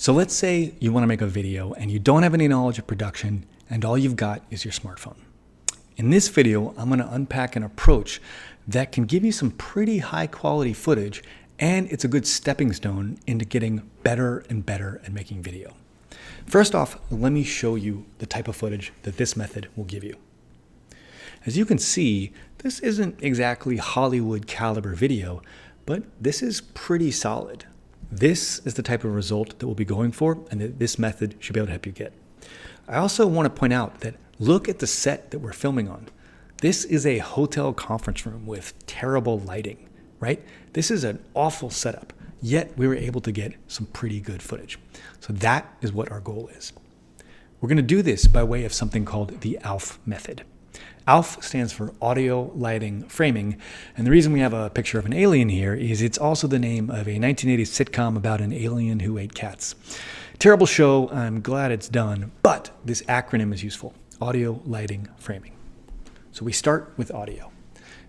So let's say you want to make a video and you don't have any knowledge of production and all you've got is your smartphone. In this video, I'm going to unpack an approach that can give you some pretty high quality footage, and it's a good stepping stone into getting better and better at making video. First off, let me show you the type of footage that this method will give you. As you can see, this isn't exactly Hollywood caliber video, but this is pretty solid. This is the type of result that we'll be going for and that this method should be able to help you get. I also want to point out that look at the set that we're filming on. This is a hotel conference room with terrible lighting, right? This is an awful setup, yet we were able to get some pretty good footage. So that is what our goal is. We're going to do this by way of something called the ALF method. ALF stands for audio, lighting, framing, and the reason we have a picture of an alien here is it's also the name of a 1980s sitcom about an alien who ate cats. Terrible show, I'm glad it's done, but this acronym is useful. Audio, lighting, framing. So we start with audio.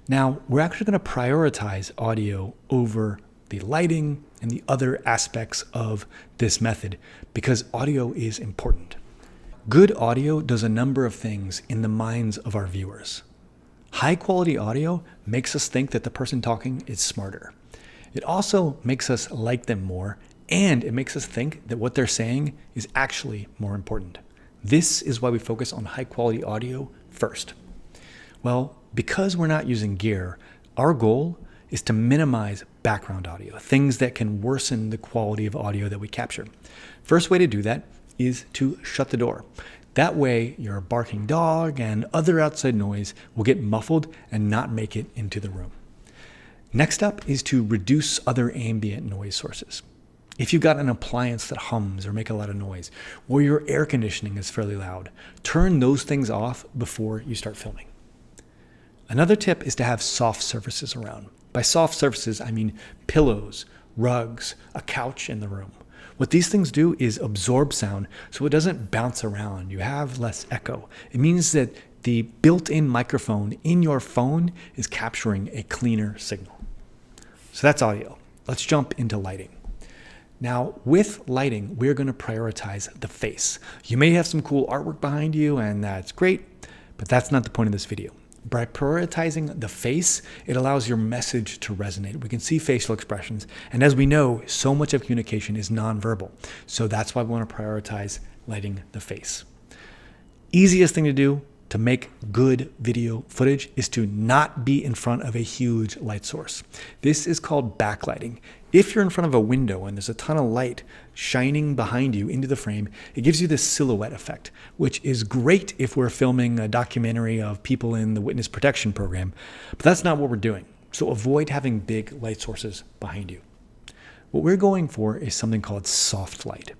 Now, we're actually going to prioritize audio over the lighting and the other aspects of this method because audio is important. Good audio does a number of things in the minds of our viewers. High quality audio makes us think that the person talking is smarter. It also makes us like them more, and it makes us think that what they're saying is actually more important. This is why we focus on high quality audio first. Well, because we're not using gear, our goal is to minimize background audio, things that can worsen the quality of audio that we capture. First way to do that is to shut the door. That way, your barking dog and other outside noise will get muffled and not make it into the room. Next up is to reduce other ambient noise sources. If you've got an appliance that hums or make a lot of noise, or your air conditioning is fairly loud, turn those things off before you start filming. Another tip is to have soft surfaces around. By soft surfaces, I mean pillows, rugs, a couch in the room. What these things do is absorb sound so it doesn't bounce around. You have less echo. It means that the built-in microphone in your phone is capturing a cleaner signal. So that's audio. Let's jump into lighting. Now, with lighting, we're going to prioritize the face. You may have some cool artwork behind you, and that's great, but that's not the point of this video. By prioritizing the face, it allows your message to resonate. We can see facial expressions, and as we know, so much of communication is nonverbal. So that's why we want to prioritize lighting the face. Easiest thing to do to make good video footage is to not be in front of a huge light source. This is called backlighting. If you're in front of a window and there's a ton of light shining behind you into the frame, it gives you this silhouette effect, which is great if we're filming a documentary of people in the witness protection program, but that's not what we're doing. So avoid having big light sources behind you. What we're going for is something called soft light.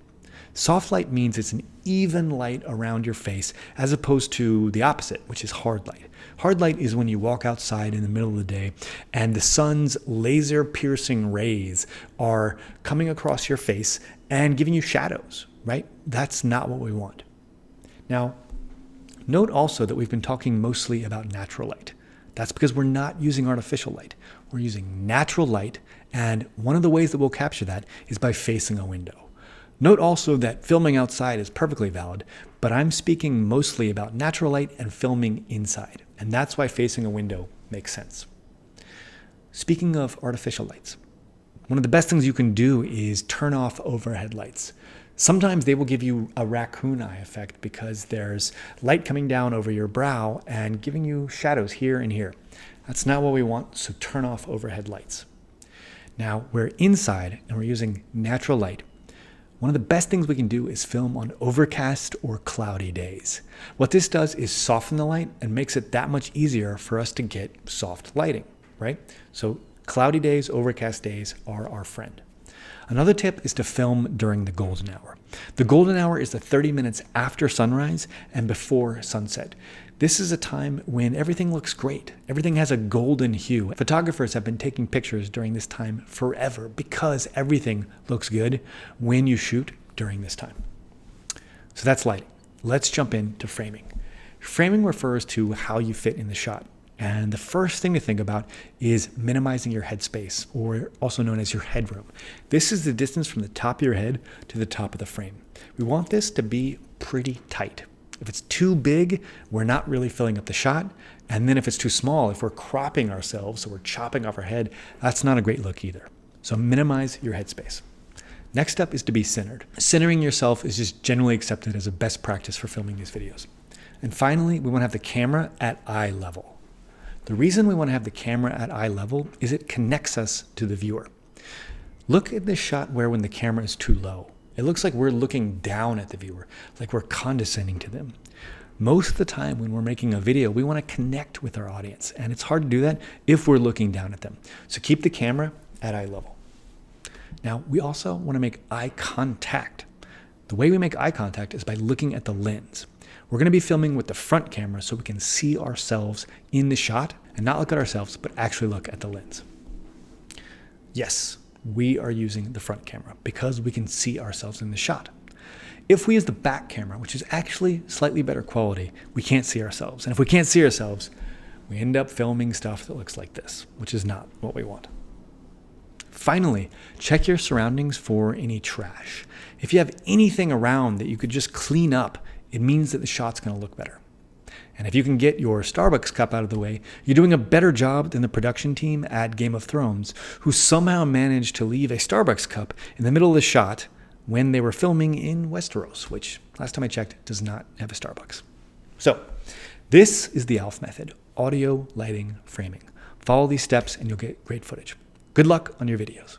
Soft light means it's an even light around your face as opposed to the opposite, which is hard light. Hard light is when you walk outside in the middle of the day and the sun's laser piercing rays are coming across your face and giving you shadows, right? That's not what we want. Now, note also that we've been talking mostly about natural light. That's because we're not using artificial light. We're using natural light, and one of the ways that we'll capture that is by facing a window. Note also that filming outside is perfectly valid, but I'm speaking mostly about natural light and filming inside, and that's why facing a window makes sense. Speaking of artificial lights, one of the best things you can do is turn off overhead lights. Sometimes they will give you a raccoon eye effect because there's light coming down over your brow and giving you shadows here and here. That's not what we want, so turn off overhead lights. Now, we're inside and we're using natural light. One of the best things we can do is film on overcast or cloudy days. What this does is soften the light and makes it that much easier for us to get soft lighting, right? So cloudy days, overcast days are our friend. Another tip is to film during the golden hour. The golden hour is the 30 minutes after sunrise and before sunset. This is a time when everything looks great. Everything has a golden hue. Photographers have been taking pictures during this time forever because everything looks good when you shoot during this time. So that's lighting. Let's jump into framing. Framing refers to how you fit in the shot. And the first thing to think about is minimizing your headspace, or also known as your headroom. This is the distance from the top of your head to the top of the frame. We want this to be pretty tight. If it's too big, we're not really filling up the shot. And then if it's too small, if we're cropping ourselves, so we're chopping off our head, that's not a great look either. So minimize your headspace. Next up is to be centered. Centering yourself is just generally accepted as a best practice for filming these videos. And finally, we want to have the camera at eye level. The reason we want to have the camera at eye level is it connects us to the viewer. Look at this shot where when the camera is too low, it looks like we're looking down at the viewer, like we're condescending to them. Most of the time when we're making a video, we want to connect with our audience, and it's hard to do that if we're looking down at them. So keep the camera at eye level. Now, we also want to make eye contact. The way we make eye contact is by looking at the lens. We're going to be filming with the front camera so we can see ourselves in the shot and not look at ourselves, but actually look at the lens. Yes, we are using the front camera because we can see ourselves in the shot. If we use the back camera, which is actually slightly better quality, we can't see ourselves. And if we can't see ourselves, we end up filming stuff that looks like this, which is not what we want. Finally, check your surroundings for any trash. If you have anything around that you could just clean up, it means that the shot's going to look better. And if you can get your Starbucks cup out of the way, you're doing a better job than the production team at Game of Thrones, who somehow managed to leave a Starbucks cup in the middle of the shot when they were filming in Westeros, which, last time I checked, does not have a Starbucks. So, this is the ALF method, audio, lighting, framing. Follow these steps and you'll get great footage. Good luck on your videos.